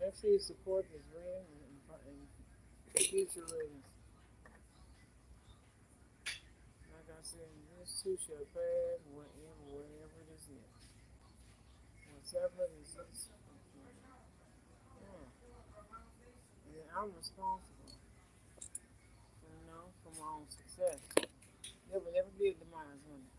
Make sure you support this ring and future rings. Like I said, this too shall pass wherever this is. Whatever this is. Yeah. And I'm responsible for my own success. There will never be a demise on it.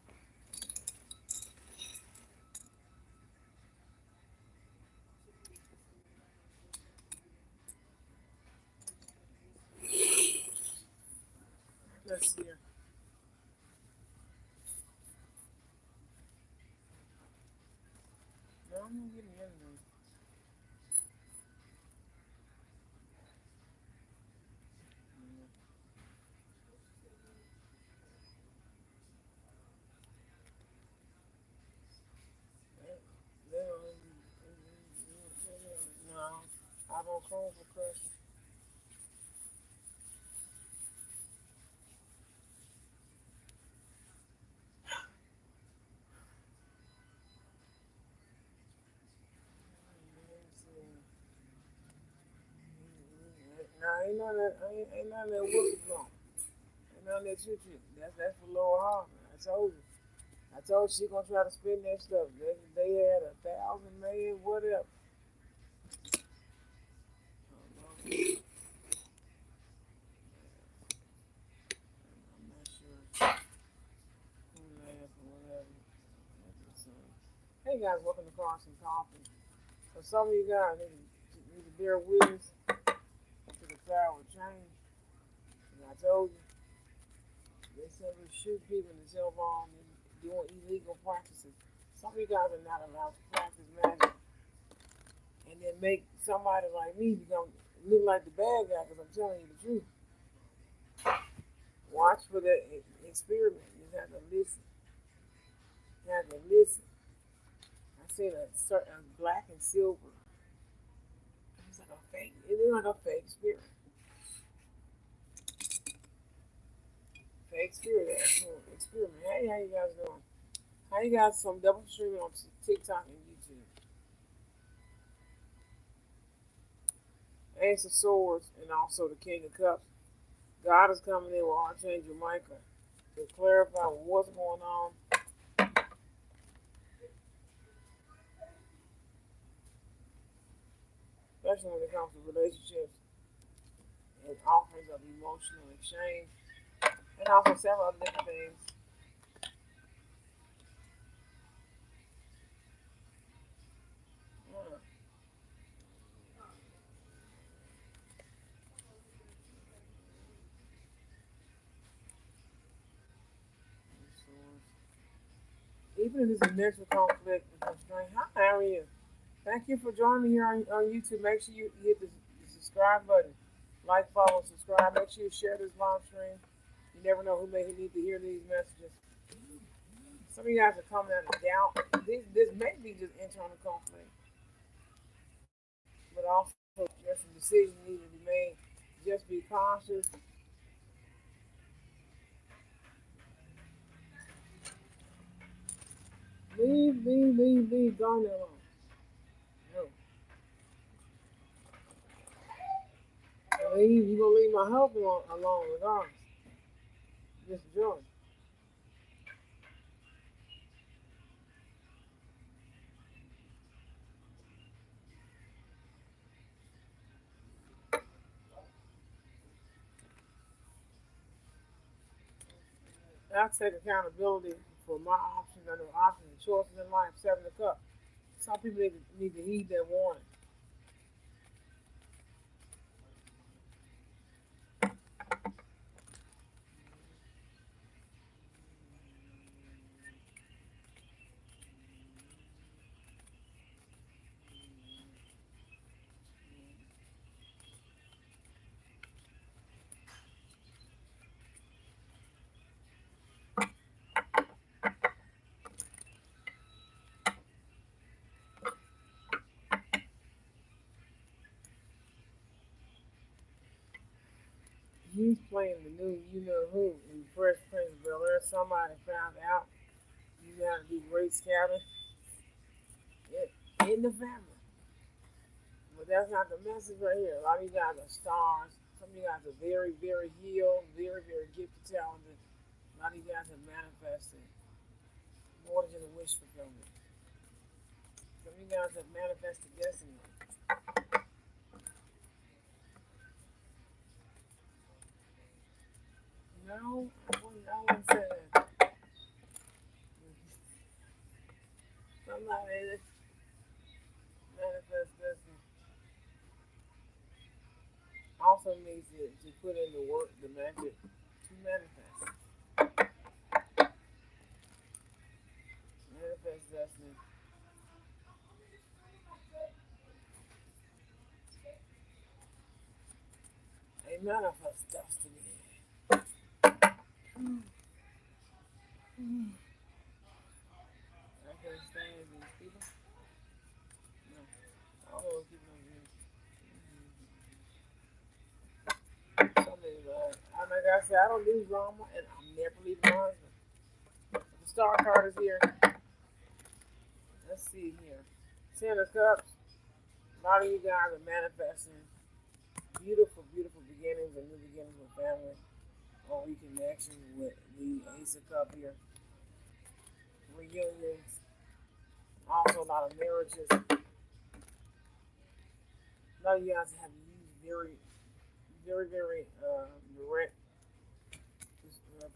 Let's see. No, I'm not getting anything. No, I don't call for Christmas. Now ain't none of that whoopee drum. Ain't none of that choo choo. That's for Lord Harvey. I told you. I told she gonna try to spin that stuff. They had 1,000 million, whatever. I'm not sure who laughed or whatever. Hey guys, welcome to Cross and Coffee. For some of you guys need to bear witness to the power of change. And I told you, they simply shoot people in the cell phone and doing illegal practices. Some of you guys are not allowed to practice magic and then make somebody like me become look like the bad guy because I'm telling you the truth. Watch for the experiment. You have to listen. You have to listen. I seen a certain black and silver. It's like a fake. It looked like a fake spirit. Fake spirit actual experiment. Hey, how you guys doing? How you guys? Some double streaming on TikTok and YouTube. Ace of Swords and also the King of Cups. God is coming in with Archangel Michael to clarify what's going on. Especially when it comes to relationships and offerings of emotional exchange and also several other different things. Yeah. Even if it's a mental conflict and constraint. Hi, how are you? Thank you for joining me here on YouTube. Make sure you hit the subscribe button. Like, follow, subscribe. Make sure you share this live stream. You never know who may need to hear these messages. Some of you guys are coming out of doubt. This may be just internal conflict, but also just a decision needed to be made. Just be cautious. Leave Garnet alone. No. You gonna leave my help alone regardless. Just join. I take accountability for my options and the options and choices in life. Seven of Cups. Some people need to heed that warning. He's playing the new you know who in Fresh Prince of Bel Air. Somebody found out you got to do great scouting in the family. But that's not the message right here. A lot of you guys are stars. Some of you guys are very, very healed, very, very gifted, talented. A lot of you guys have manifested more than just a wish fulfillment. Some of you guys have manifested destiny. No, I wouldn't say that. Somebody manifest destiny also needs to put in the work, the magic to manifest. Manifest destiny. A manifest destiny. I can't stand these people. No, I don't want to keep them here. Something like I said, I don't do drama, and I'm never leaving my husband. The star card is here. Let's see here. Ten of Cups. A lot of you guys are manifesting beautiful, beautiful beginnings and new beginnings with family or reconnection with the Ace of Cups here. Reunions. Also, a lot of marriages. A lot of you guys have used very, very, very direct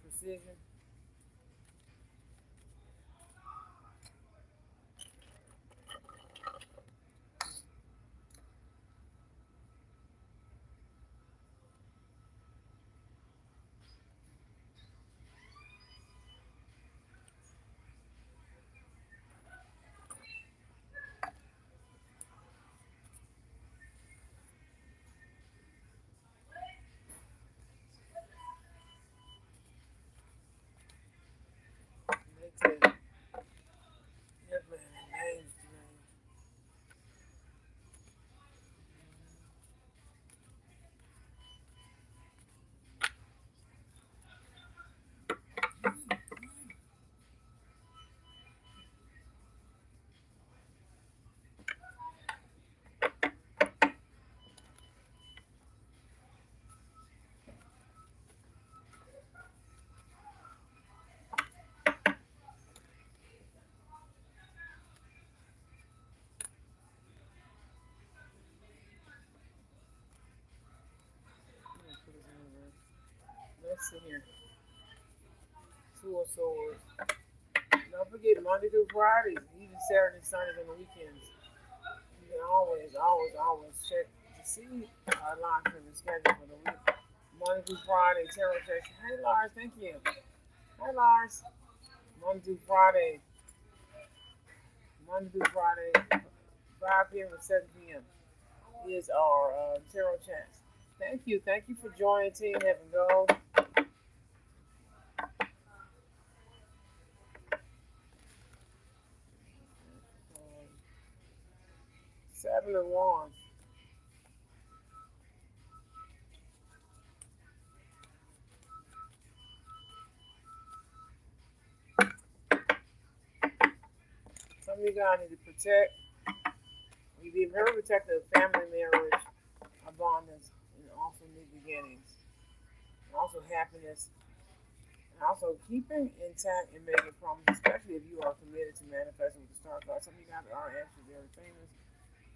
precision. They take yes, man, names today. Let's see here. Two of Swords. Don't forget Monday through Friday, even Saturday, Sundays, and the weekends. You can always, always, always check to see our live streaming schedule for the week. Monday through Friday, tarot session. Hey Lars, thank you. Hi Lars. Monday through Friday. Monday through Friday, 5 p.m. to 7 p.m. is our tarot chats. Thank you for joining Team Heaven Gold. 7 of Wands. Some of you guys need to protect. We be very protective of family, marriage, abundance, and also new beginnings, and also happiness, and also keeping intact and making promises, especially if you are committed to manifesting with the star card. Some of you guys are actually very famous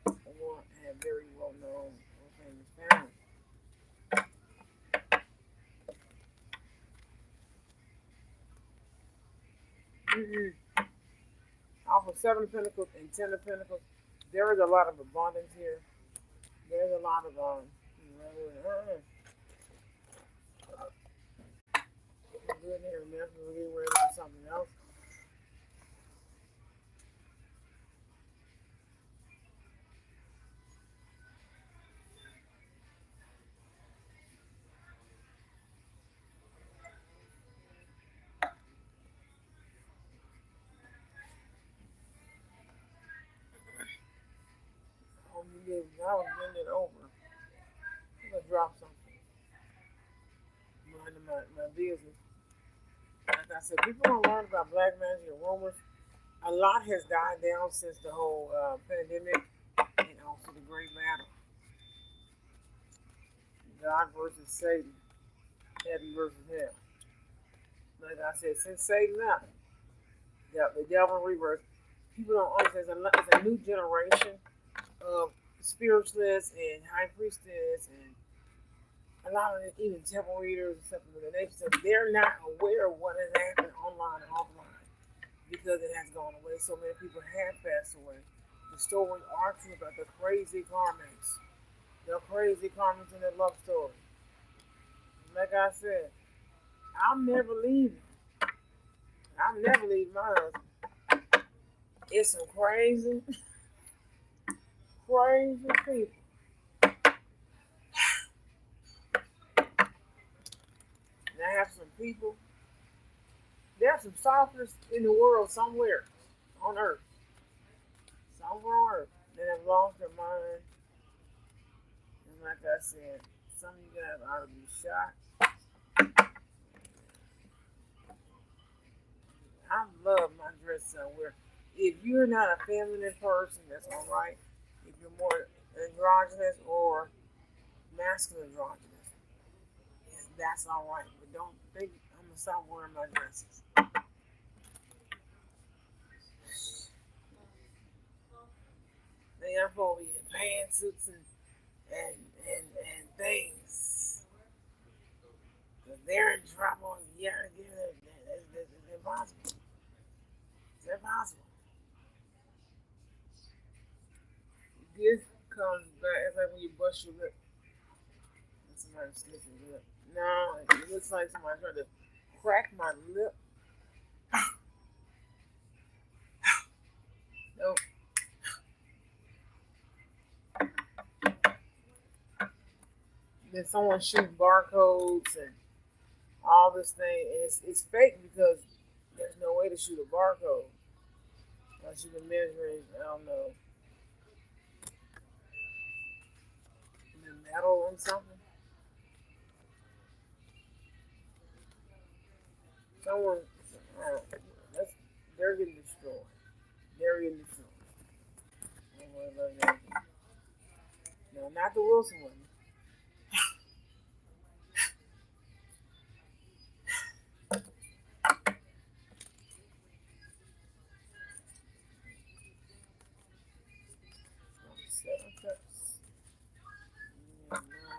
or have very well known or famous family. Mm-hmm. Also, 7 of Pentacles and 10 of Pentacles. There is a lot of abundance here. There's a lot of good here. Remember, we're getting ready for something else. Oh, you did. I was getting it over. I'm gonna drop something behind my business. Like I said, people don't learn about black magic and rumors. A lot has died down since the whole pandemic and also the great battle. God versus Satan, heaven versus hell. Like I said, since Satan left, the devil reversed. People don't understand. It's a new generation of spiritualists and high priestess and a lot of even temple readers and stuff of the nation. So they're not aware of what has happened online and offline because it has gone away. So many people have passed away. The stories are true about the crazy Carmens. The crazy Carmens in their love story. Like I said, I'm never leaving. I'm never leaving my husband. It's some crazy, crazy people. And I have some people. There are some sophists in the world somewhere on earth. Somewhere on earth that have lost their mind. And like I said, some of you guys ought to be shot. I love my dress somewhere. If you're not a feminine person, that's all right. If you're more androgynous or masculine androgynous, that's all right. But don't think I'm gonna stop wearing my dresses. They are supposed to be in pantsuits and things. Because they're in trouble. Yeah, it's impossible. It's impossible. This comes back. It's like when you brush your lip and somebody sniffs your lip. No, it looks like somebody tried to crack my lip. Nope. Then someone shoot barcodes and all this thing. And it's fake because there's no way to shoot a barcode unless you can measure it. I don't know, the metal on something. Someone, that's, they're getting destroyed. They're getting destroyed. No, not the Wilson one. Seven cups. Yeah, no,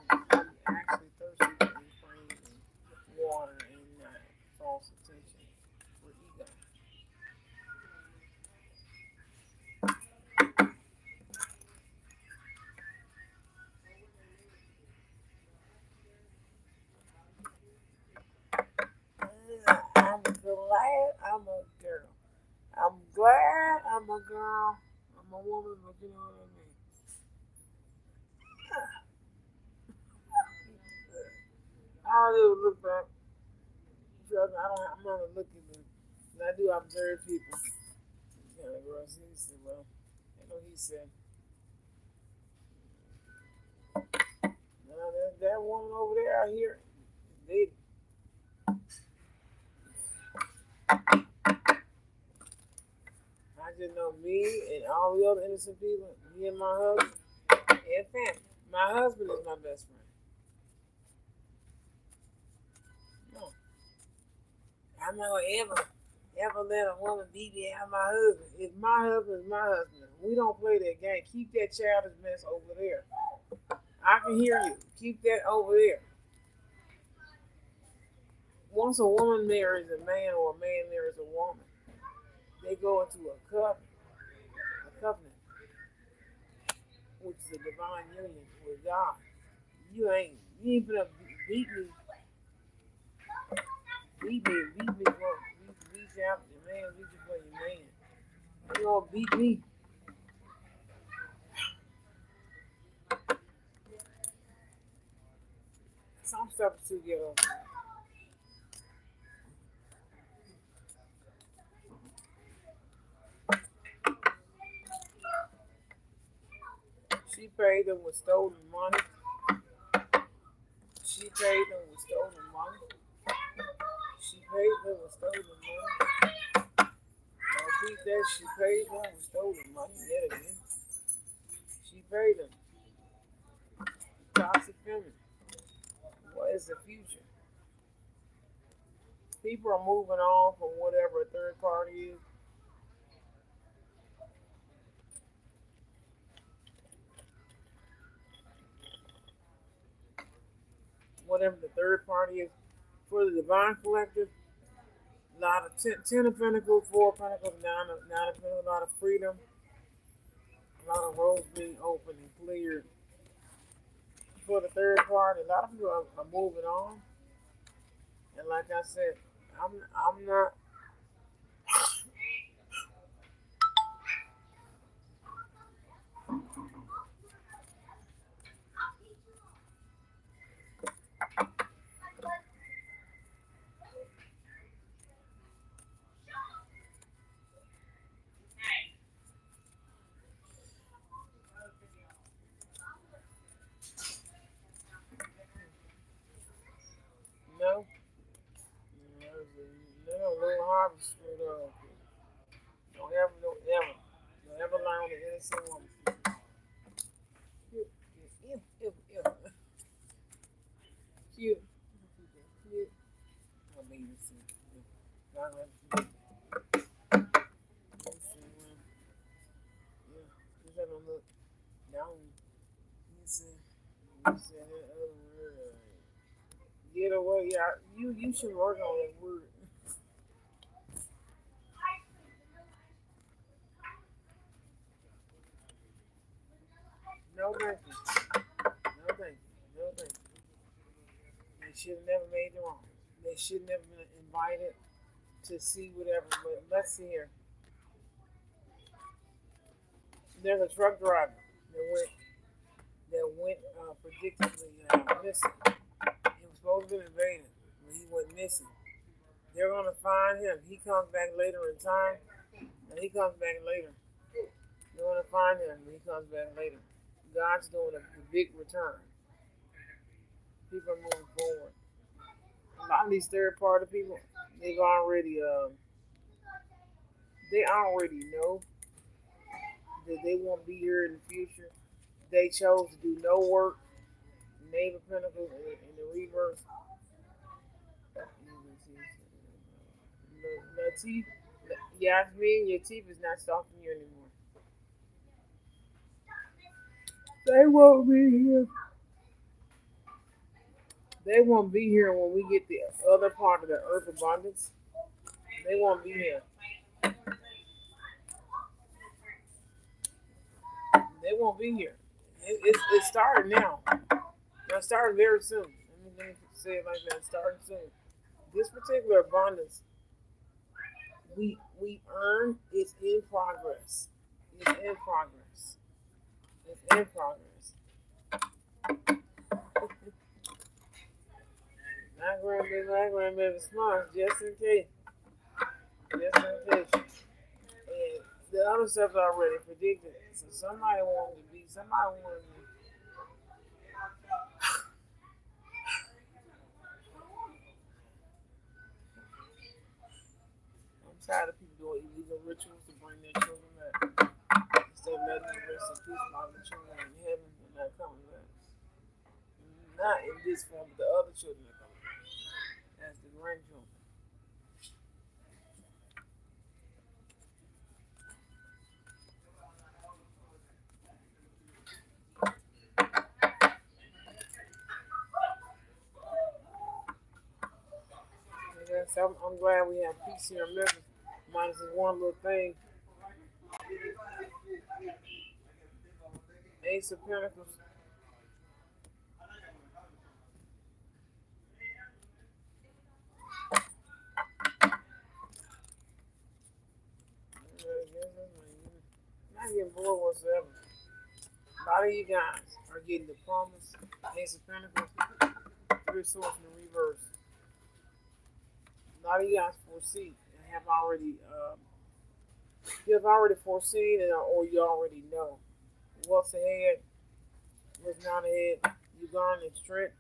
I'm actually thirsty and praying and water and false attention for ego. I'm glad I'm a girl. I'm glad I'm a girl. I'm a woman, but you know what I mean. I don't even look back. Trust me, I don't. I'm not looking. And I do observe people. Kind of gross. He said, "Well, I know." He said, "Now that woman over there, I hear, they I just know me and all the other innocent people, me and my husband and family. My husband is my best friend. No, I'm not gonna ever let a woman beat me out of my husband. If my husband is my husband, we don't play that game. Keep that childish mess over there. I can hear you. Keep that over there. Once a woman marries a man or a man marries a woman, they go into a covenant, which is a divine union with God. You ain't gonna beat me for reach out to your man, reach for your man. You gonna beat me. Some stuff is too ghetto. She paid them with stolen money. She paid them with stolen money. She paid them with stolen money. Now repeat that. She paid them with stolen money. Yet again. She Vader, toxic feminine. What is the future? People are moving on from whatever a third party is. Whatever the third party is. For the divine collective, a lot of ten of pentacles, four of pentacles, nine of pentacles, a lot of freedom, a lot of roads being open and cleared. For the third party, a lot of people are moving on. And like I said, I'm not. No, no, little harvest screwed up. Don't ever lie on the innocent woman. Cute, cute, ew, ew, ew. Cute, cute. I mean, it's not like let's see, yeah, just have a look down. You said that other word. Get away, yeah. You should work on that word. No thank you. No thank you. No thank you. They should have never made it wrong. They should never been invited to see whatever. But let's see here. There's a truck driver that went predictably missing. He was supposed to be invaded, but he went missing. They're gonna find him. He comes back later in time, and he comes back later. They're gonna find him, and he comes back later. God's doing a big return. People are moving forward. A lot of these third party people, they've already they already know that they won't be here in the future. They chose to do no work. Knave of Pentacles in the reverse. The teeth, Yasmin, your teeth is not stalking you anymore. They won't be here. They won't be here when we get the other part of the earth abundance. They won't be here. They won't be here. It started now. It started very soon. Let me say it like that. It started soon. This particular abundance we earn is in progress. It's in progress. It's in progress. My grandbaby smart, just in case. Just in case. And the other stuff I already predicted. So somebody wanted to I'm tired of people doing illegal rituals to bring their children back. Instead of letting them rest in peace while the children in heaven and not coming back. Not in this form, but the other children are coming back. As the grandchildren. Yes, I'm glad we have peace here in Memphis. Minus this one little thing. Ace of Pentacles. Not getting bored whatsoever. A lot of you guys are getting the promise. Ace of Pentacles. Three of Swords in the reverse. A lot of you guys foresee and you have already foreseen it, or you already know what's ahead, what's not ahead. You're gone in strength.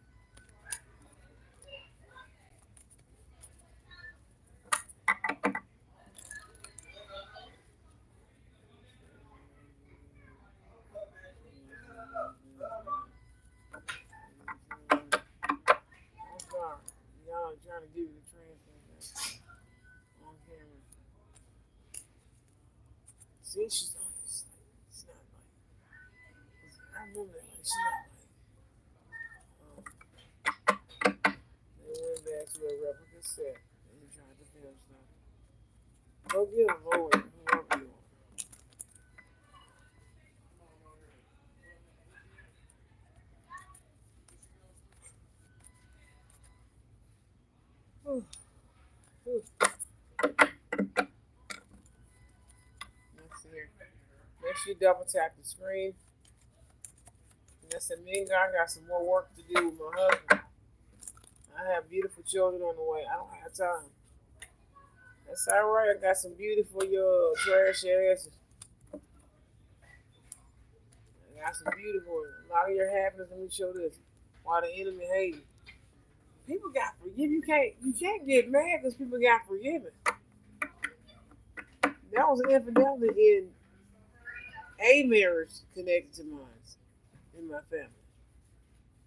trying to give you the transfer on camera. See, she's on this. It's not like. I remember that. Like, she's not like. They went back to a replica set and he tried to film stuff. Go get him, Lord, whoever you are. Let's see here. Make sure you double tap the screen. And that's a mean guy. I got some more work to do with my husband. I have beautiful children on the way. I don't have time. That's all right. I got some beautiful trash asses. I got some beautiful. A lot of your happiness. Let me show this. Why the enemy hate you. People got forgiven. You can't get mad because people got forgiven. That was an infidelity in a marriage connected to mine in my family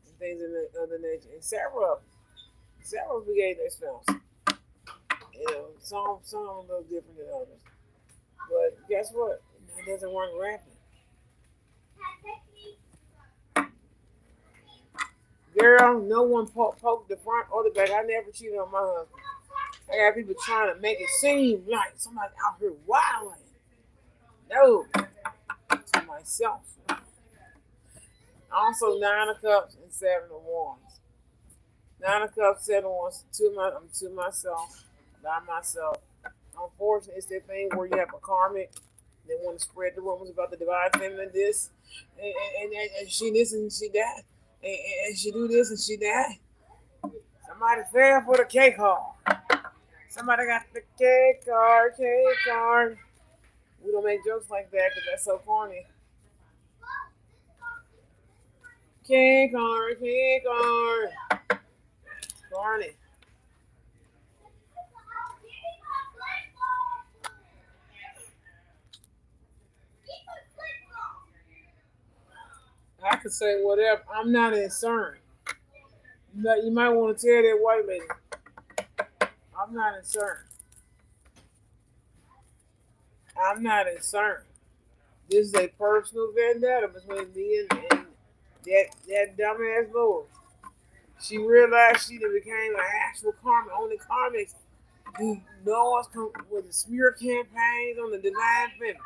and things of the nature. And several forgave their spouse. Some a little different than others. But guess what? That doesn't work rapidly. Girl, no one poked the front or the back. I never cheated on my husband. I got people trying to make it seem like somebody out here wilding. No, to myself. Also, 9 of Cups and 7 of Wands. 9 of Cups, 7 of Wands. I'm to myself, by myself. Unfortunately, it's that thing where you have a karmic. They want to spread the rumors about the divine feminine, this, and she this and she that, and she do this and she that. Somebody fell for the K card. Somebody got the K card. We don't make jokes like that because that's so corny. K card. Corny. I could say whatever. I'm not concerned. You might want to tell that white lady. I'm not concerned. I'm not concerned. This is a personal vendetta between me and that dumbass Lord. She realized she became an actual karmic. Only karmics do know us with the smear campaigns on the divine feminine.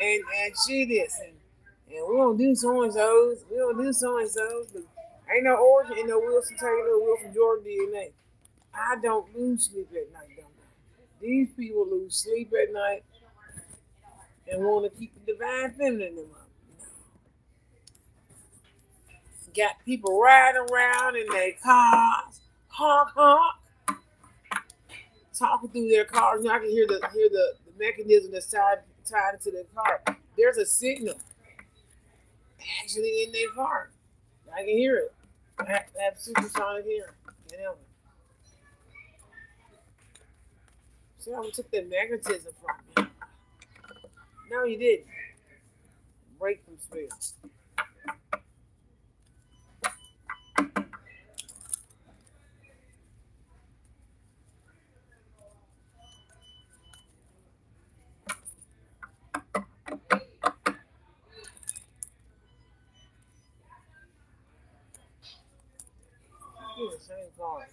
And she this and we don't do so and so's. We don't do so and so's. Ain't no origin in no Wilson Taylor or Wilson Jordan DNA. I don't lose sleep at night, don't I? These people lose sleep at night and want to keep the divine feminine in them up. Got people riding around in their cars, honk, talking through their cars. Now I can hear the mechanism that's tied into their car. There's a signal actually in their car. I can hear it. I have supersonic hearing. Can't help it. See how we took the magnetism from me? No, you didn't. Break from spells. The same cards.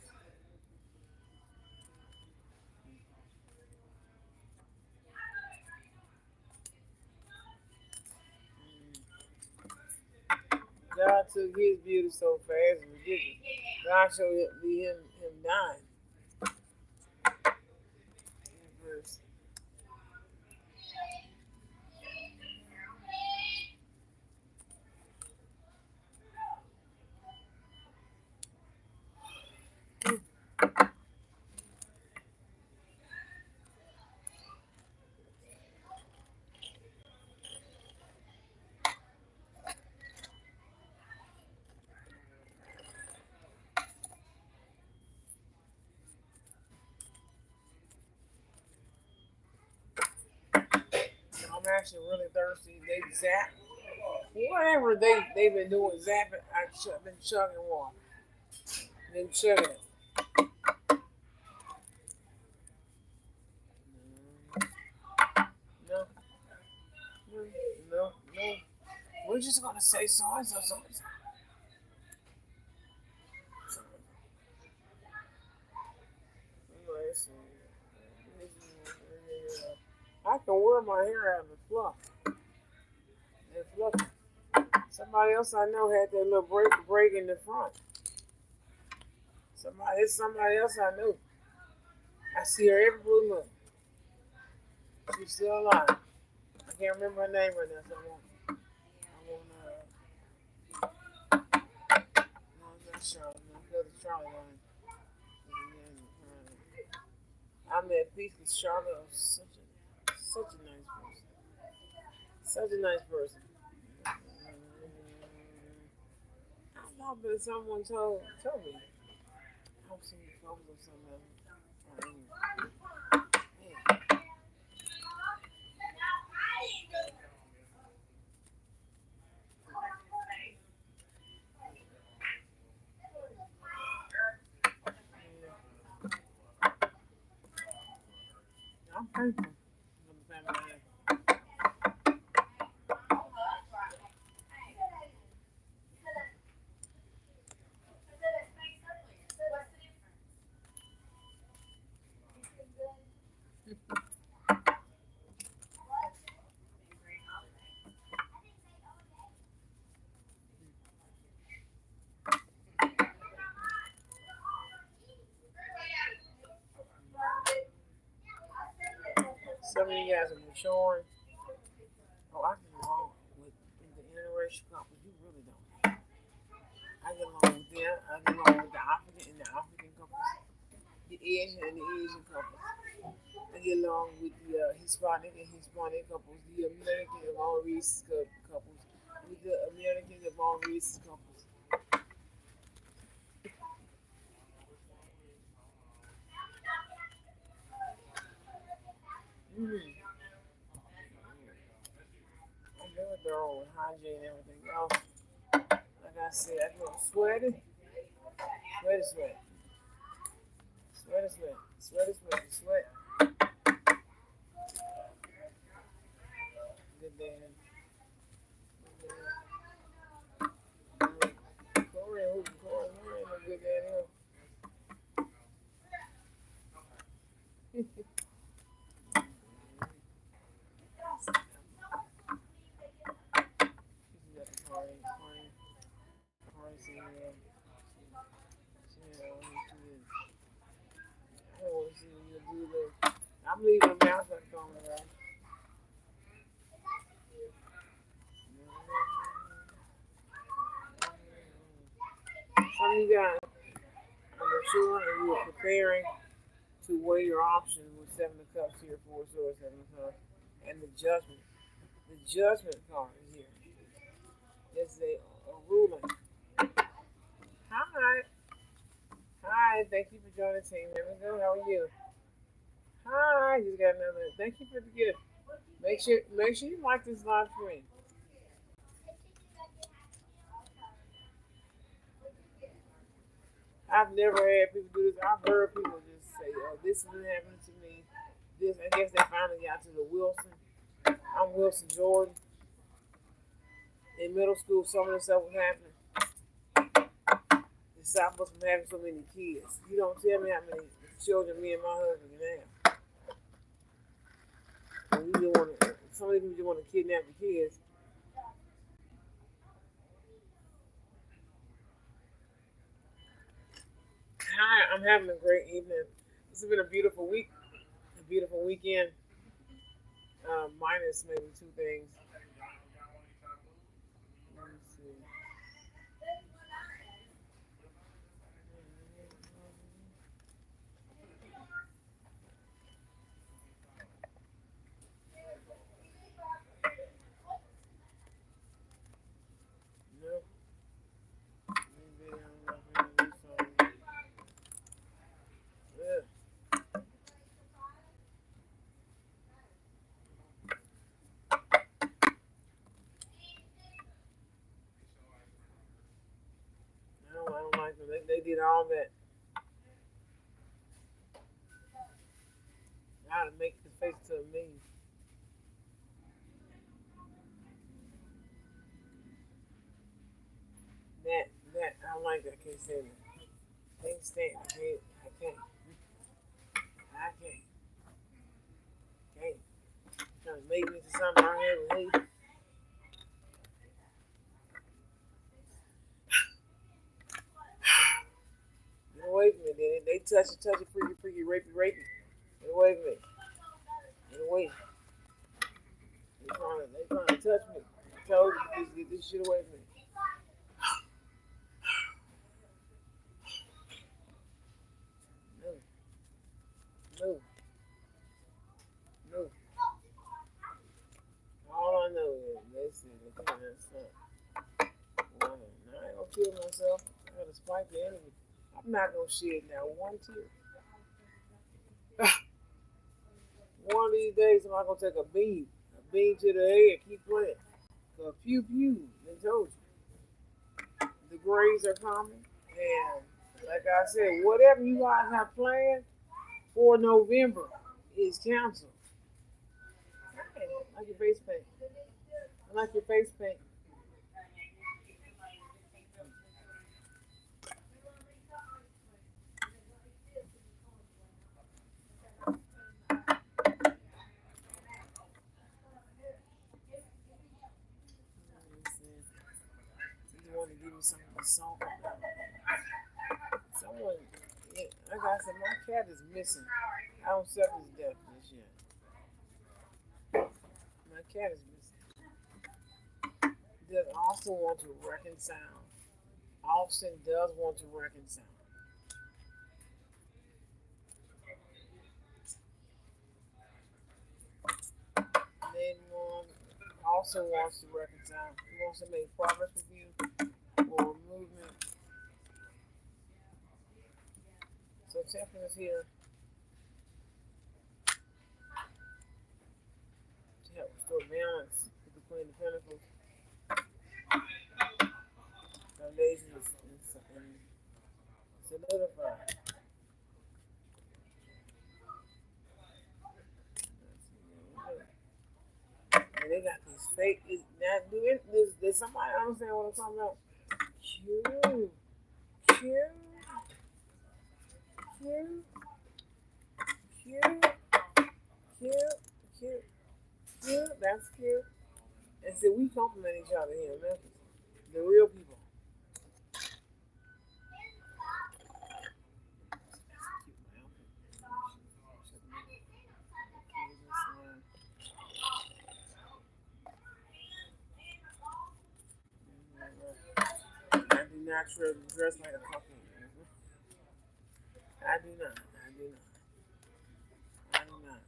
God took his beauty so fast and ridiculous. God showed me him dying. I'm actually really thirsty. They zap. Whatever they've been doing, zapping. I've been chugging water. Been chugging it. say so and so, so and so. Let's see. I can wear my hair out of fluff. It's fluffy. Somebody else I know had that little break in the front. It's somebody else I know. I see her every blue moon. She's still alive. I can't remember her name right now, so no, it's not Charlotte. No, because it's Charlotte line. I met peace with Charlotte. Such a nice person. Such a nice person. I don't know, but someone told me. I hope some photos of some of them. Yeah. I'm thankful for the family I have. 70 guys are maturing. Oh, I get along with the interracial couple. You really don't. I get along with them. I get along with the African and the African couples, the Asian and the Asian couples. I get along with the Hispanic and Hispanic couples, the American of all races couples, with the American of all races couples. Mm. I'm very thorough with hygiene and everything else. Like I said, I feel sweaty, sweaty, sweat, sweaty, sweat, sweaty, sweat, sweat. Good day. Corey, who Corey? Who ain't no good day anyway. She's at the party, party scene. She had all these kids. I don't want to see you do this. I'm leaving the mouse at home, right? Some of you guys are mature and you are preparing to weigh your options with Seven of Cups here, Four of Swords, Seven of Cups, and the Judgment. The Judgment card is here. It's a ruling. Hi. Hi. Thank you for joining the team. Here we go. How are you? Hi. Just got another. Thank you for the gift. Make sure you like this live stream. I've never had people do this. I've heard people just say, "Oh, this is happening to me." This. I guess they finally got to the Wilson. I'm Wilson Jordan. In middle school, some of the stuff was happening. The South was from having so many kids. You don't tell me how many children me and my husband can have. And you just want to, some of these people just want to kidnap the kids. Hi, I'm having a great evening. This has been a beautiful week, a beautiful weekend. Minus maybe two things. Let me see. No, maybe I'm not gonna do something. Yeah. No, I don't like them. They did all that. How to make the face to me. That I don't like that. I can't stand it. Can't stand it. I can't. Can't. Trying to make me into something I have hate. Get away from me, then. They touch it, freaky, rapey. Get away from me. Get away. They trying to touch me. I told you, get this shit away from me. No, no, no. All I know is, look at that stuff. Well, I ain't gonna kill myself. I gotta spike the enemy. I'm not gonna shed now one tear. One of these days, I'm not gonna take a beam to the head, keep playing. So pew pew, they told you. The grades are coming, and like I said, whatever you guys have planned for November is canceled. Hey, I like your face paint. I like your face paint. You want to give me some song? Someone, yeah, like I said, my cat is missing. I don't suffer his death this year. My cat is missing. Does also want to reconcile. Austin does want to reconcile. Then one also wants to reconcile. He wants to make progress with you or movement. So Temple is here to help restore balance with the Queen of Pentacles. Foundation and solidify. And they got these fake. Now, does somebody understand what I'm talking about? Cute, cute, cute, cute, cute, cute, cute. That's cute. And see, we compliment each other here in Memphis. The real people. I do not dress like a pumpkin. I do not. I do not. I do not.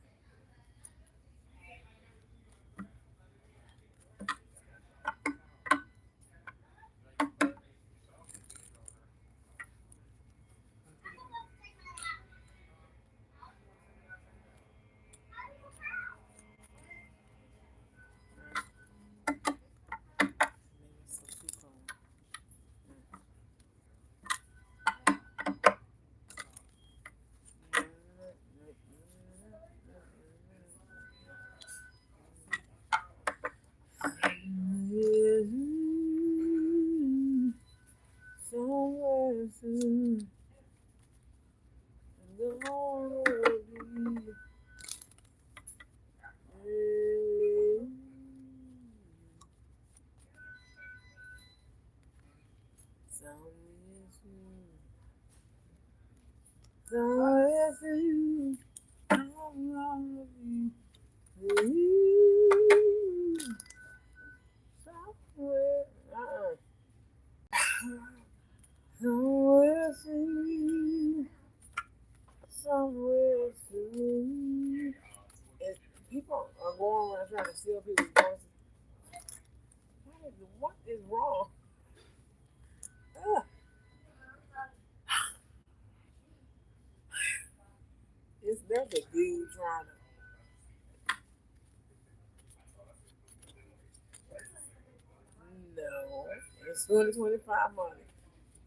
Maybe it's so too cold. Somewhere soon, and the whole will be. Somewhere soon, somewhere soon, I'll be free. Somewhere, somewhere soon, somewhere soon. And people are going around trying to steal people's voices. What is wrong? Ugh. It's that the dude trying to. No, it's 2025 money.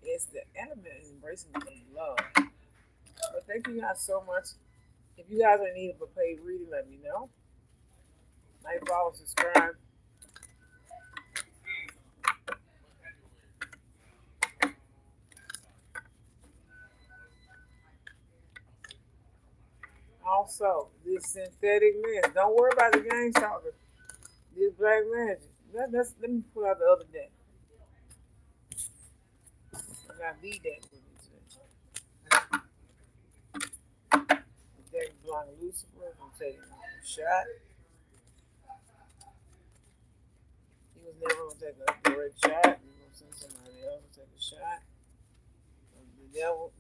It's the element embracing the love. But thank you guys so much. If you guys are in need of a paid reading, let me know. Like, follow, subscribe. Also, this synthetic mess. Don't worry about the gang stalker. This black magic. Let me pull out the other deck. I got the deck with me today. The deck belonging to Lucifer. I'm taking a shot. He was never gonna take a direct shot. He was gonna send somebody else to take a shot. The devil,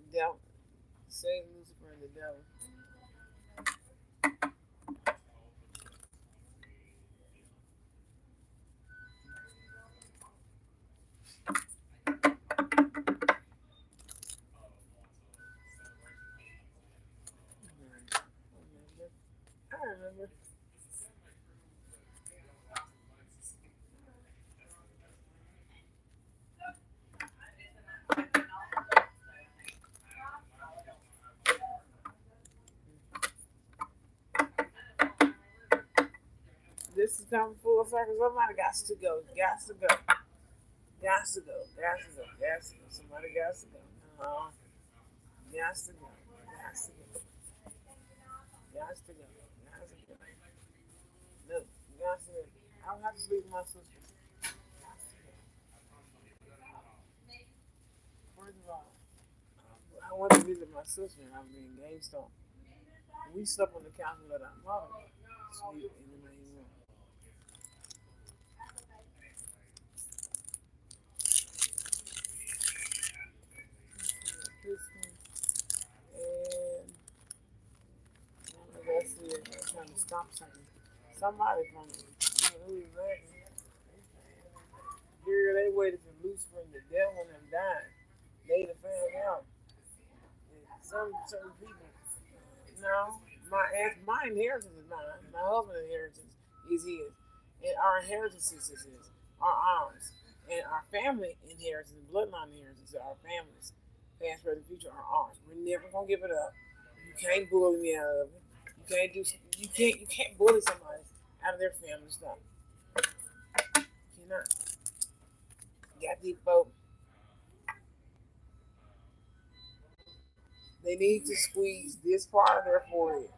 Satan, Lucifer, and the devil. I remember. This is coming full circle. Somebody got to go. Got to go. Got to go. Got to go. Got to go. Somebody got to go. No. Got to go. Got to go. Got to go. Got to go. No. Got to go. I don't have to sleep with my sister. Got to go. First of all, I went to visit my sister and I was in GameStop. We slept on the couch and let our mother sleep in the main room. This one. And let's see if I'm trying to stop something. Somebody from who is that? Girl, they waited for Lucifer and the devil and them dying. Later found out that some certain people. No, my inheritance is mine. My husband's inheritance is his, and our inheritance is his. Ours, and our family inheritance, bloodline inheritance, our families, past, present, future, are ours. We're never gonna give it up. You can't bully me out of it. You can't do. You can't bully somebody out of their family stuff. You cannot. Got these folks. They need to squeeze this part of their forehead,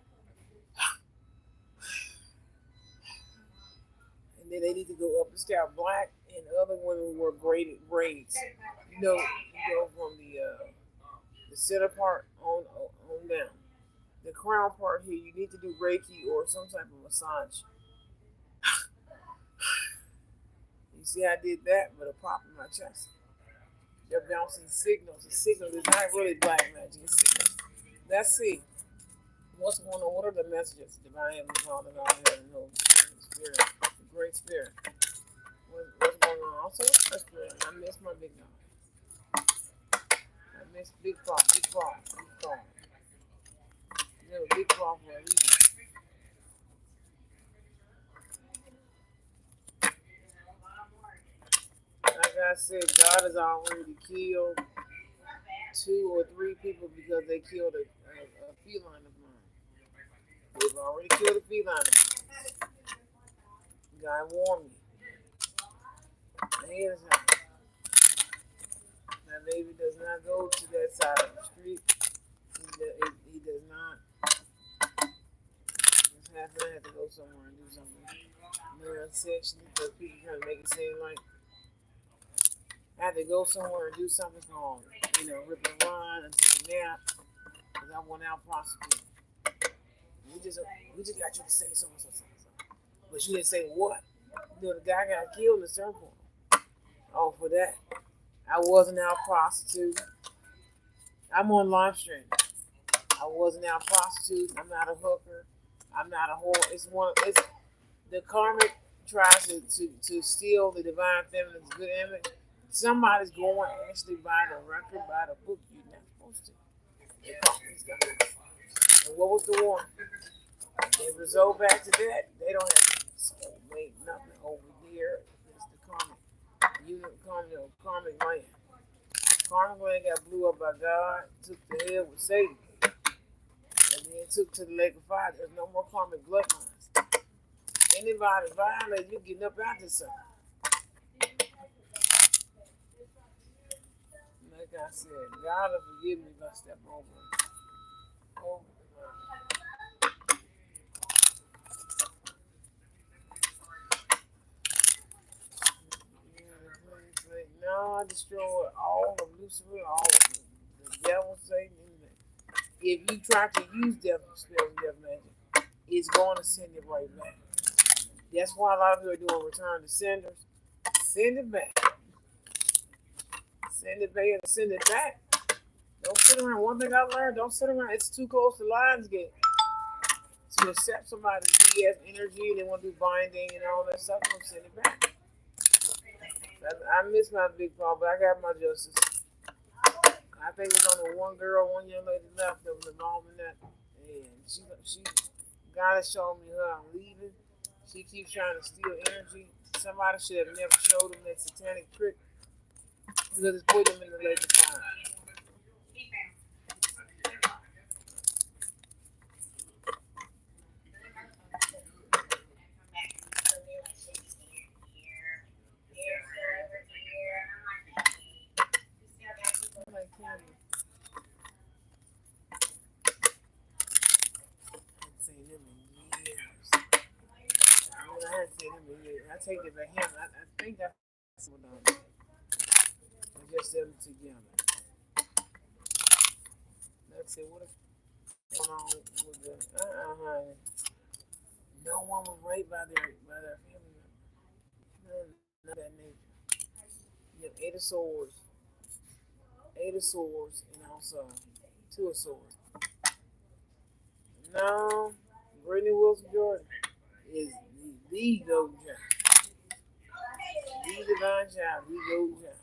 and then they need to go up the scalp. Black and other women wear braided braids. You go from the center part on down. The crown part here, you need to do Reiki or some type of massage. You see, I did that with a pop in my chest. They're bouncing signals. The signal is not really black magic. It's signals. Let's see what's going on. What are the messages? Divine Heavenly Father, God, Heaven, Holy Spirit, the Great Spirit. What's going on? Also, that's good. I miss my big dog. I miss Big Paw, Big Paw, Big Paw. You know, Big Paw for a reason. Like I said, God has already killed 2 or 3 people because they killed a feline of mine. They've already killed a feline of mine. God warned me. Here's how. Now, baby does not go to that side of the street. He does not. Just happen to have to go somewhere and do something. Sexually, because people trying to make it seem like I had to go somewhere and do something called, rip and run and take a nap because I went out prostituting. We just got you to say so and so, so, so. But you didn't say what. The guy got killed in the circle. Oh, for that. I wasn't out prostituting. I'm on live stream. I wasn't out prostituting. I'm not a hooker. I'm not a whore. It's the karmic tries to steal the divine feminine's good image. Somebody's going to actually buy the record, buy the book. You're not supposed to. They caught these guys. And what was the warning? They result back to that. They don't have wait nothing over here. It's the karmic. Karmic land. Karmic land got blew up by God. Took the hell with Satan. And then took to the lake of fire. There's no more karmic bloodlines. Anybody violate, you getting up out this something. Like I said, God will forgive me if I step over. God destroy all of Lucifer, all of the devil, Satan. If you try to use devil spells and devil magic, it's going to send it right back. That's why a lot of people are doing return to senders. Send it back. Send it back. Send it back. Don't sit around. One thing I learned: don't sit around. It's too close to Lionsgate to accept somebody's BS energy. They want to do binding and all that stuff. Don't send it back. I miss my big problem, but I got my justice. I think there's only one girl, one young lady left that was involved in that, and she God has shown me her. I'm leaving. She keeps trying to steal energy. Somebody should have never showed them that satanic trick because it's put them in the lake of fire. Like candy. I haven't seen them in years. I haven't seen them in years. I take it back him. I think that's what I'm doing. I just them together. Let's see what is going on with the honey. No one was raped by their family member. None of that nature. You have eight of swords, and also two of swords. No, Brittany Wilson Jordan is the golden child, the divine child, the golden child.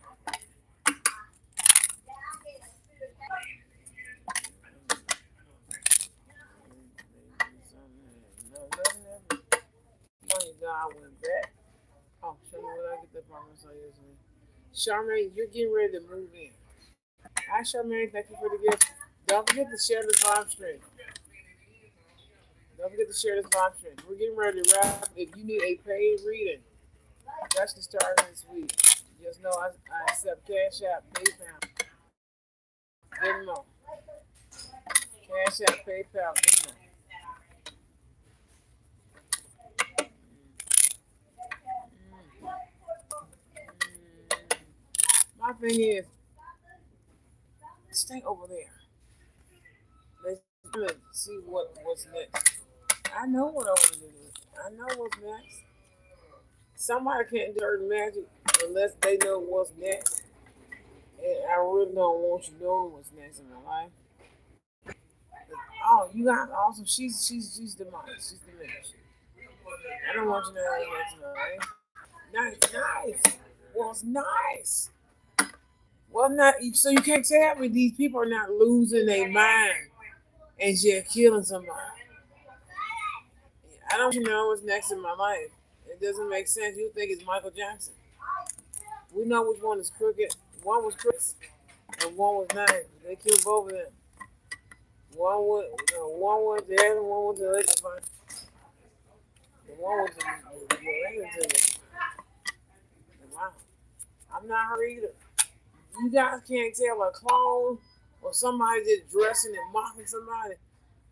No, nothing happened. Money God went back. Oh, show me what I get that from. I saw yesterday. Charmaine, you're getting ready to move in. Hi, Charmaine. Thank you for the gift. Don't forget to share this live stream. Don't forget to share this live stream. We're getting ready to wrap. If you need a paid reading, that's the start of this week. Just know I accept Cash App, PayPal, Venmo. Cash App, PayPal, Venmo. My thing is, stay over there. Let's see what's next. I know what I want to do. I know what's next. Somebody can't do magic unless they know what's next. And I really don't want you knowing what's next in my life. Oh, you got also she's demonic. She's diminished. I don't want you to know what's next in my life. Nice. Was nice. Well, not so you can't tell me these people are not losing their mind and just killing somebody. I don't know what's next in my life. It doesn't make sense. You think it's Michael Jackson. We know which one is crooked. One was Chris, and one was nice. They killed both of them. One was the other, one was the other. The one was the regular. Wow. I'm not her either. You guys can't tell a clone or somebody just dressing and mocking somebody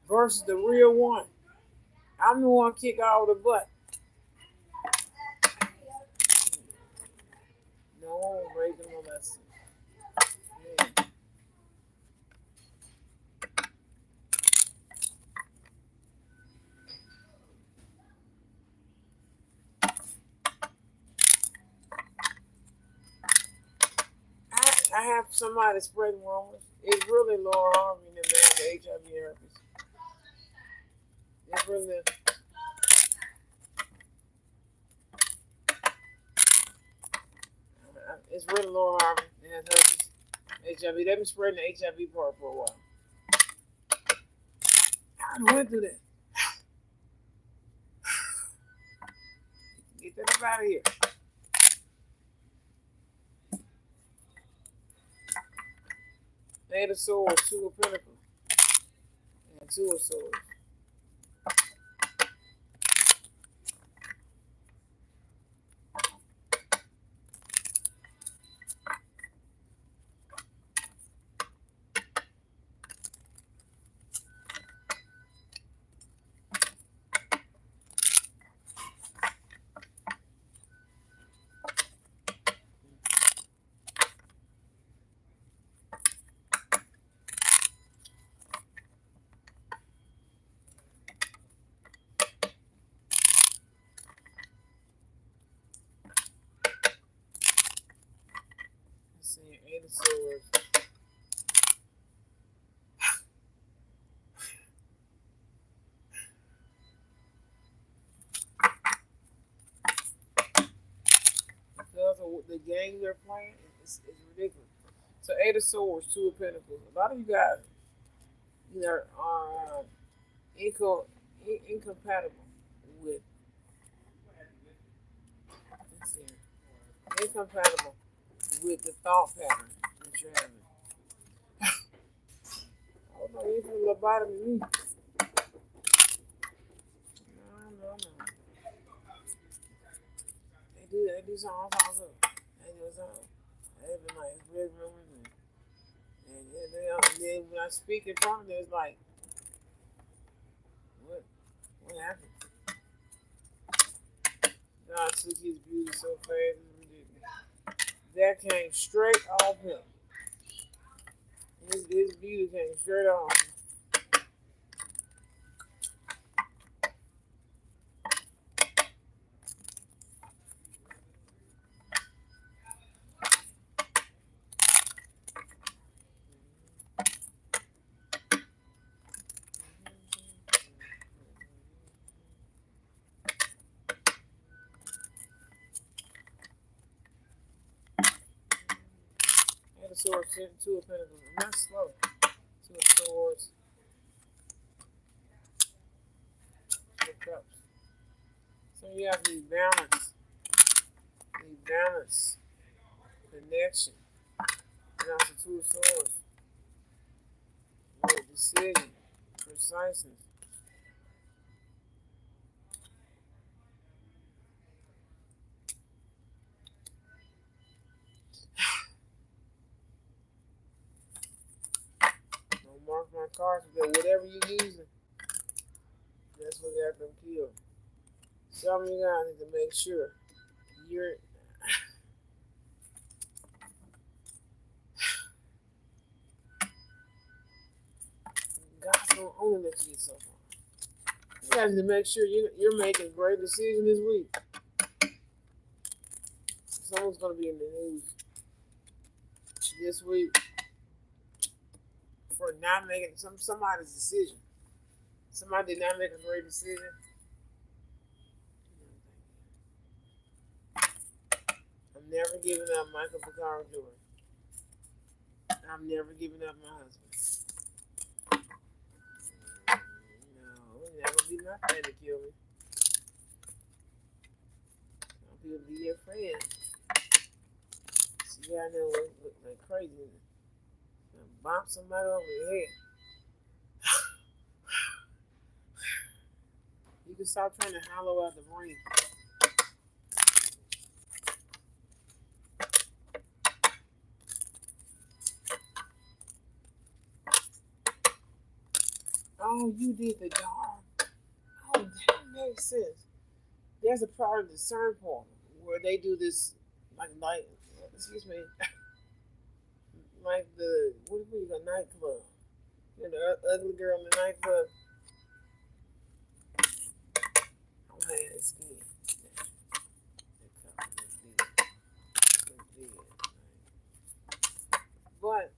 versus the real one. I'm the one kick out the butt. No one was raping no less. Yeah. I have somebody spreading rumors. It's really Laura Harvey and them that have the HIV herpes. It's really Laura Harvey and herpes. HIV. They've been spreading the HIV part for a while. I went through that. Get that up out of here. Eight of Swords, Two of Pentacles, and Two of Swords. Eight of Swords. Because of the game they're playing, it's ridiculous. So Eight of Swords, Two of Pentacles. A lot of you guys either are incompatible with, let's see, incompatible with the thought pattern that you're having. Oh no, you from lobotomy me. No. They do something also. They do something. They be like, it's real with me. And then when I speak in front of them, it's like, what happened? God took his beauty so fast, it's ridiculous. That came straight off him. His beauty came straight off him. Eight of Swords, Two of Pentacles. I'm not slow. Two of Swords, Two of Cups. So you have the balance, connection. And also Two of Swords. With decision, preciseness. Don't mark my cards because whatever you're using, that's what got them killed. Some of you guys need to make sure you're God's gonna only let you get so far. You guys need to make sure you're making a great decision this week. Someone's gonna be in the news this week for not making somebody's decision. Somebody did not make a great decision. I'm never giving up Michael Picard Jordan. I'm never giving up my husband. No, it's never be my friend to kill me. Some people be your friend. So you gotta know look like crazy. Bump somebody over the head. You can stop trying to hollow out the brain. Oh, you did the dog. Oh, that makes sense. There's a part of the CERN portal where they do this, excuse me, like the, what do you got, nightclub. You know, the ugly girl in the nightclub. I'm having skin. But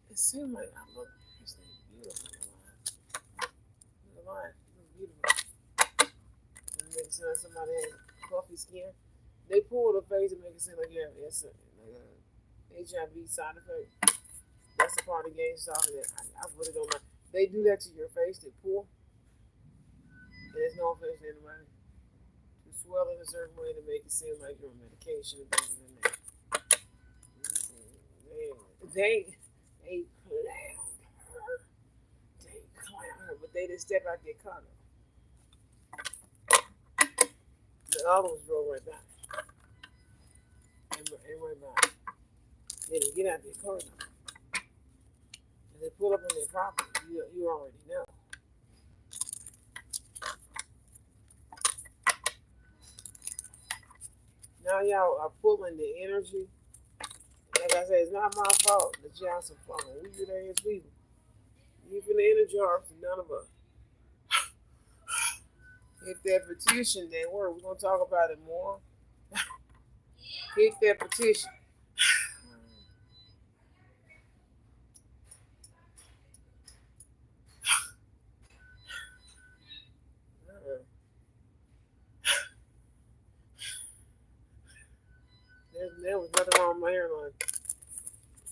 it seemed like I look beautiful. The line was beautiful. And then somebody had puffy skin. They pulled her face and make it seem like it's a HIV side effect. That's the part of the game talking that I really don't like. They do that to your face. They pull. And there's no offense to anybody. To swell in a certain way to make it seem like you're on medication and things like that. They clowned her, but they didn't step out their car. The other ones drove right back. And right back. They didn't get out their car now. And they pull up on their property. You already know. Now y'all are pulling the energy. Like I said, it's not my fault that y'all some fucking weird ass people. You from the energy are for none of us. Hit that petition, that word. We're gonna talk about it more. Hit that petition. there was nothing wrong with my hairline.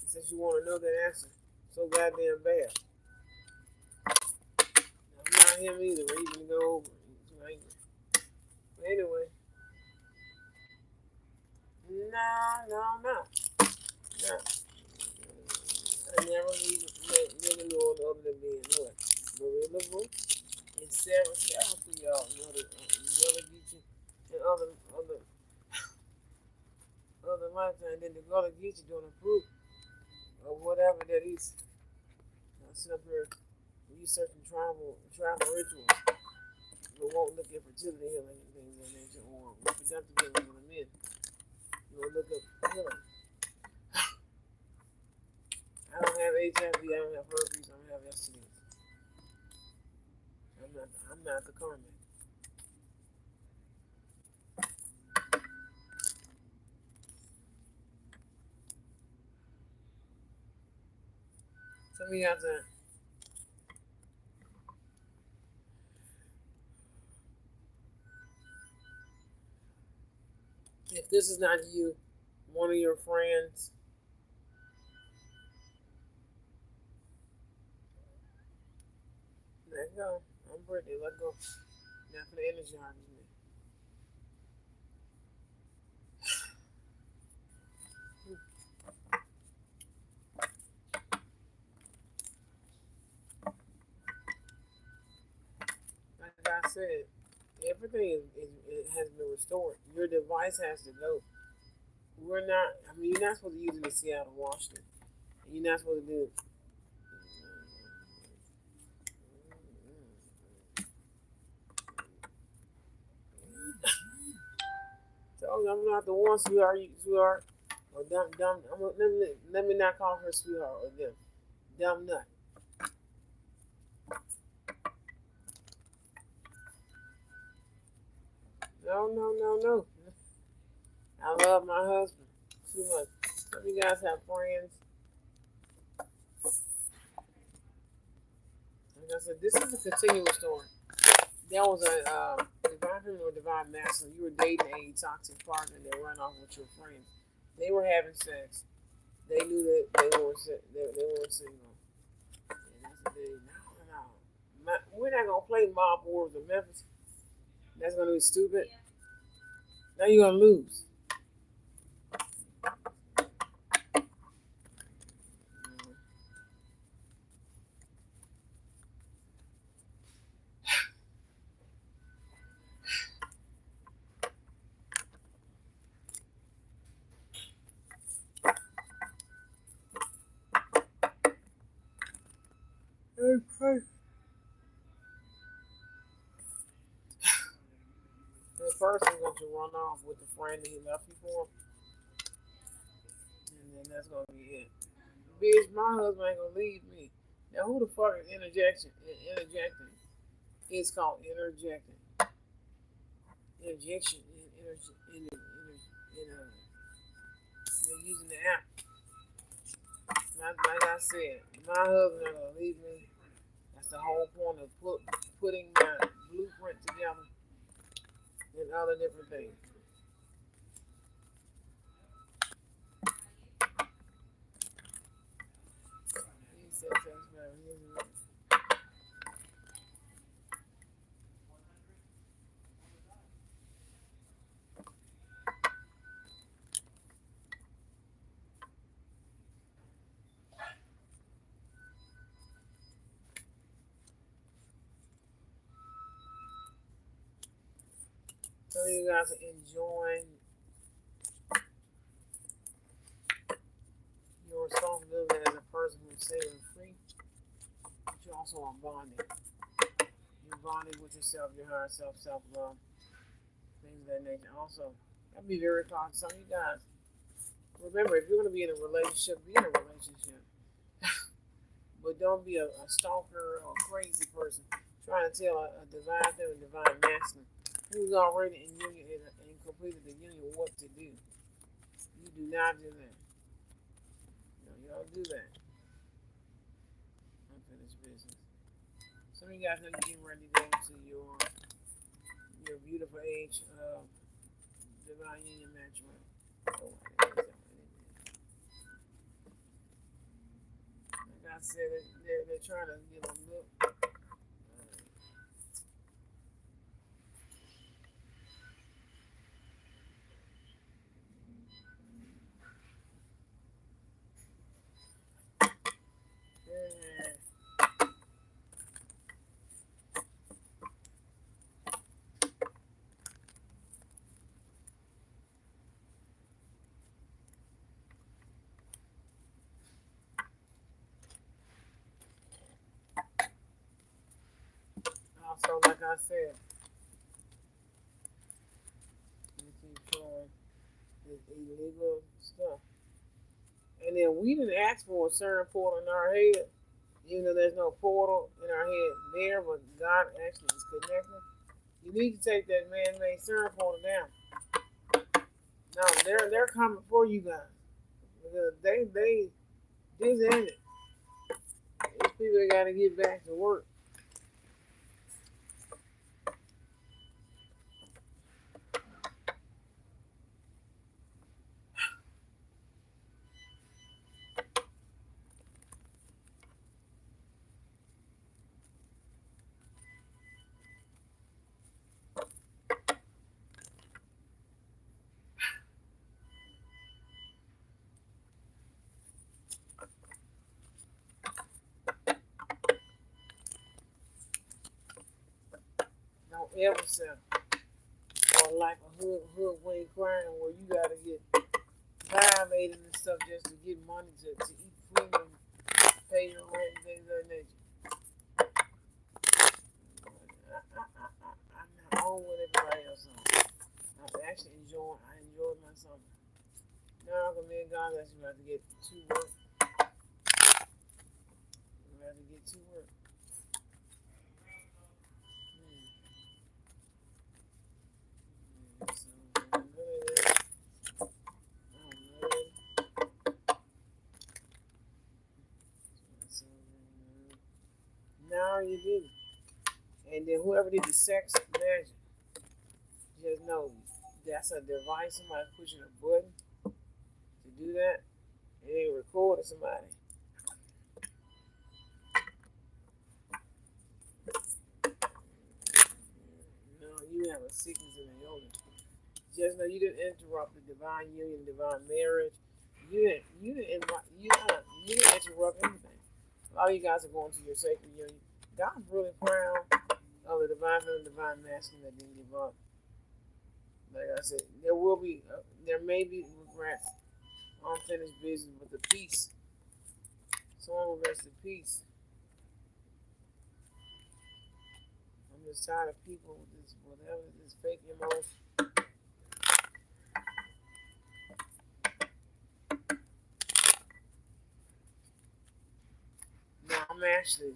Since you want to know that answer so goddamn bad. I'm not him either. He's gonna go over. He's too angry. But anyway. No. No. I never leave nigga know other than being what? Maria LaRue and Sarah for y'all. You know, the Geechee and other lifetime. Then the Gullah Geechee doing a proof or whatever that is. I sit up here researching tribal rituals, but won't look at fertility healing and things of that nature or reproductive healing with the men. You will look up healing. I don't have HIV, I don't have herpes, I don't have STDs. I'm not the karmic. Some of you guys are. If this is not you, one of your friends, let go. I'm Brittany, let go. Not for the energy harvest me. Like I said, everything it has been restored. Your device has to go. We're not. I mean, you're not supposed to use it in Seattle, Washington. You're not supposed to do it. So I'm not the one, sweetheart, or dumb. Let me not call her sweetheart or them. Dumb nut. No. I love my husband too much. Some of you guys have friends. Like I said, this is a continuous story. There was a divine feminine or divine masculine. You were dating a toxic partner that ran off with your friends. They were having sex. They knew that they weren't single. And I said, no. We're not gonna play Mob Wars of Memphis. That's gonna be stupid. Now you're gonna lose. Okay. The person going to run off with the friend that he left you for, and then that's gonna be it. Bitch, my husband ain't gonna leave me. Now who the fuck is interjecting? It's called interjecting. Interjection. They're using the app. Like I said, my husband ain't gonna leave me. That's the whole point of putting my blueprint together and other different things. He said, so you guys are enjoying your responsibility as a person who's saving free, but you also are bonded. You're bonded with yourself, your higher self, self-love, things of that nature. Also, I'll be very cautious. Some of you guys, remember, if you're going to be in a relationship, be in a relationship. But don't be a stalker or a crazy person trying to tell a divine thing, a divine masculine who's already in union and completed the union what to do. You do not do that. No, you don't do that. Unfinished business. Some of you guys know you're getting ready to go into your beautiful age of divine union matrimony. Like I said, they're trying to get a look. Yeah. Also, like I said, you keep trying this illegal stuff. And then we didn't ask for a certain portal in our head, even though there's no portal in our head there, but God actually is connecting. You need to take that man-made CERN portal down. No, they're coming for you guys because they this ain't it. These people got to get back to work. Don't ever sell or like a hoodwink crime where you got to get violated and stuff just to get money to eat food and pay your rent and things of that nature. I'm not on with everybody else on. I'm actually enjoying. I enjoyed my summer. Now I'm me and God that's about to get to work. I'm about to get to work. So I'm good. So, now you did it. And then whoever did the sex magic, just know that's a device. Somebody pushing a button to do that. And they recorded somebody. No, you have a sickness in the illness. Just know you didn't interrupt the divine union, divine marriage. You didn't interrupt anything. A lot of you guys are going to your sacred union. God's really proud of the divine feminine, divine masculine that didn't give up. Like I said, there may be regrets, unfinished business, but the peace. Someone will rest in peace. I'm just tired of people with this, whatever, this fake emotion. No, I'm actually,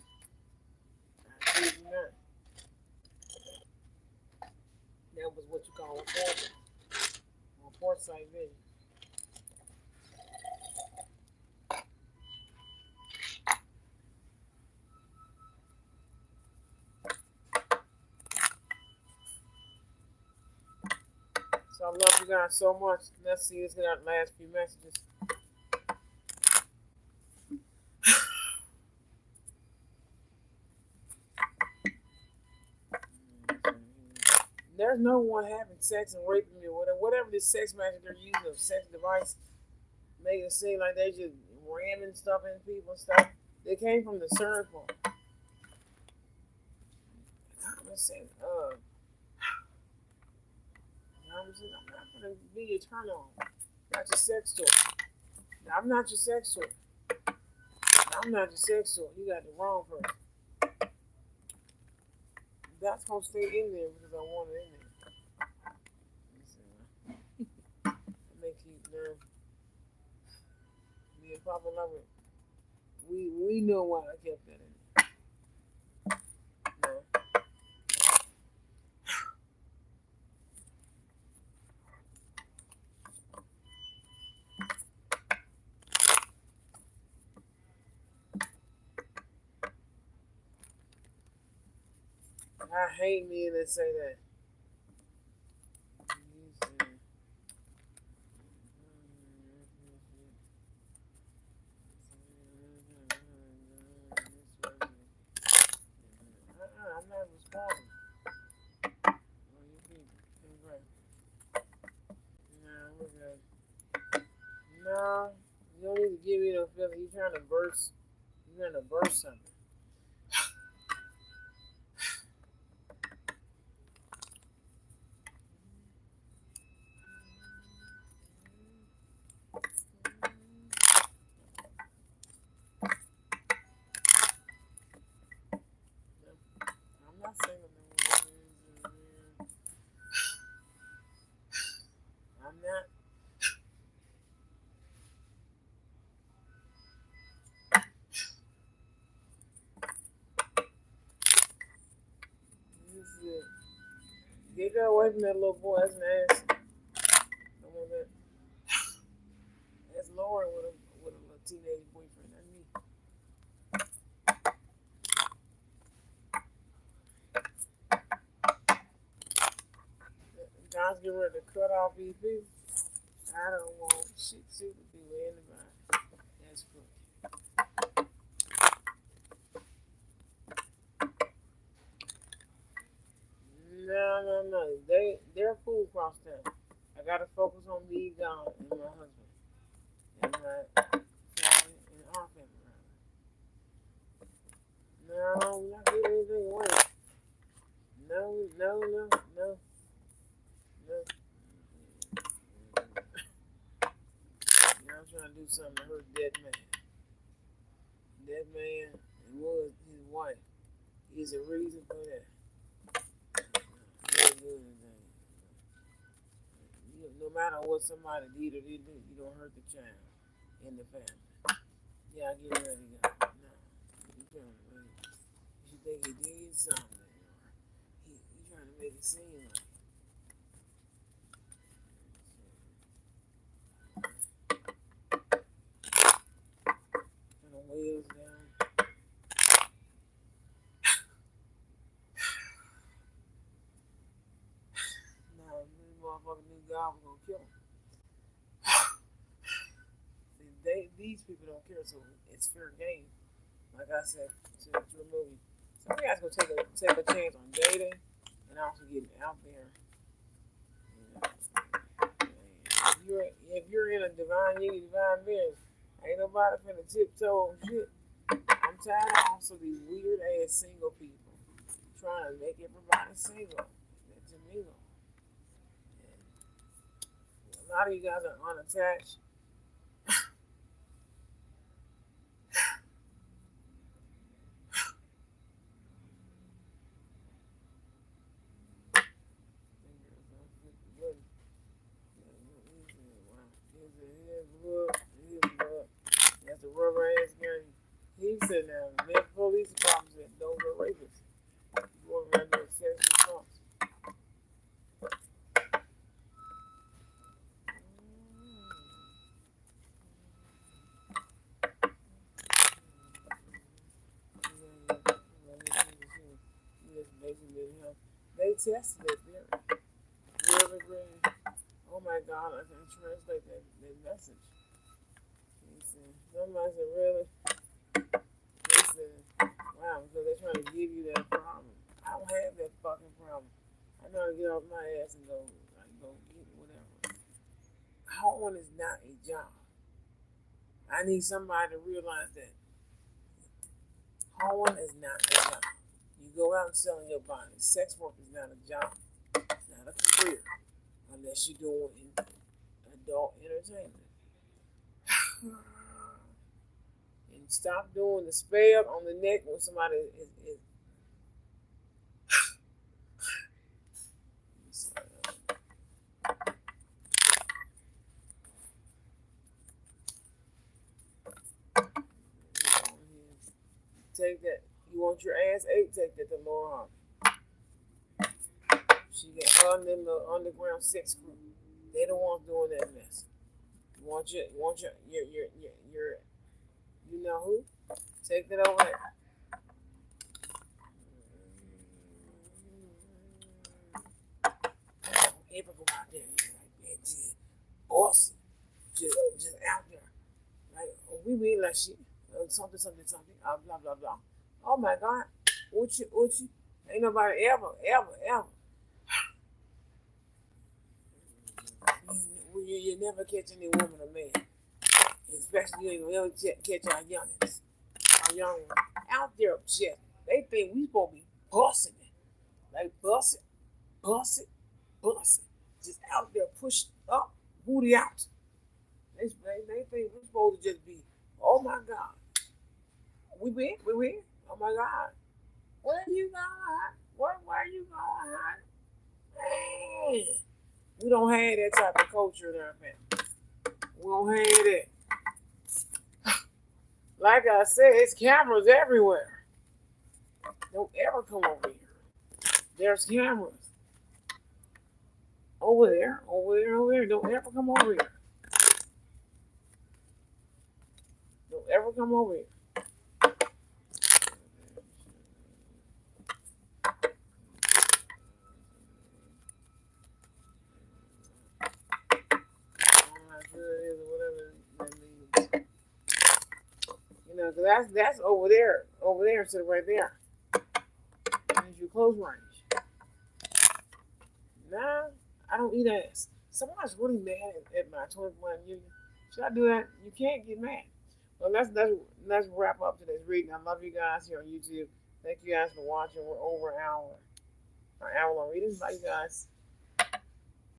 I kid you not. That was what you call a foresight vision. So I love you guys so much. Let's see, let's get our last few messages. There's no one having sex and raping me, whatever this sex magic they're using, a sex device, make it seem like they just ramming stuff in people and stuff. They came from the CERN point. I'm saying, I'm not gonna be your turn on, not your sex toy. I'm not your sex toy. I'm not your sex toy. You got the wrong person. That's gonna stay in there because I want it in there. It makes you nerve. Me and Papa Lover, we know why I kept that in there. No. I hate men that say that. burst. You're gonna burst something. I'm not saying I'm not. This is it. Get that away from that little boy. That's nasty. Come on, that. That's Lauren with a little teenage boyfriend. That's me. God's getting ready to cut off these people. I don't want shit to do with anybody. That's good. No. They're cool across town. I gotta focus on me, God, and my husband, and my family, and our family. No, I'm not giving anything away. No. Y'all trying to do something to hurt that man. That man, it was his wife. Is a reason for that. No matter what somebody did or didn't do, you don't hurt the child in the family. Yeah, get ready to go. No. You think he did something, or he trying to make it seem like. Turn the wheels down. Nah, this motherfucker knew God was gonna kill him. See, these people don't care, so it's fair game. Like I said, to remove you. Some of you guys gonna take a chance on dating and also getting out there. If you're in a divine union, divine marriage, ain't nobody finna tiptoe on shit. I'm tired of also these weird ass single people trying to make everybody single. That's illegal. A lot of you guys are unattached. That's a rubber ass game. He said now, the police department said those are rapists. You want to run their sexual assaults. They tested it really green. Oh my God, I can translate that message. He said, somebody said, really? He said, wow, because they're trying to give you that problem. I don't have that fucking problem. I know how to get off my ass and go get whatever. Hoeing is not a job. I need somebody to realize that hoeing is not a job. You go out and selling your body. Sex work is not a job. It's not a career. Unless you're doing adult entertainment. And stop doing the spell on the neck when somebody is take that. You want your ass ate? Take that to Laura Harvey. She got her and them little underground sex crew. They the ones doing that mess. You want your you know who? Take that over there. Don't ever go out there and like that, just awesome, just out there. Like we mean like shit, something, blah blah blah. Oh my God, Uchi, ain't nobody ever. You never catch any woman or man Especially you ain't gonna ever catch our youngins, our young ones out there just they think we supposed to be busting it, like bust it, bust it, bust it, just out there push up, booty out. They think we're supposed to just be, oh my God, we win, oh my God, where you going? Where you going? Man, we don't have that type of culture there, man. We don't have it. Like I said, it's cameras everywhere. Don't ever come over here. There's cameras over there, over there, over there. Don't ever come over here. Don't ever come over here. I'm not sure it is or whatever that means. You know, 'cause that's over there, instead of right there. Means you close range. Nah, I don't eat ass. Someone's really mad at my 21 union. Should I do that? You can't get mad. Well, let's wrap up today's reading. I love you guys here on YouTube. Thank you guys for watching. We're over an hour long reading. Bye, you guys.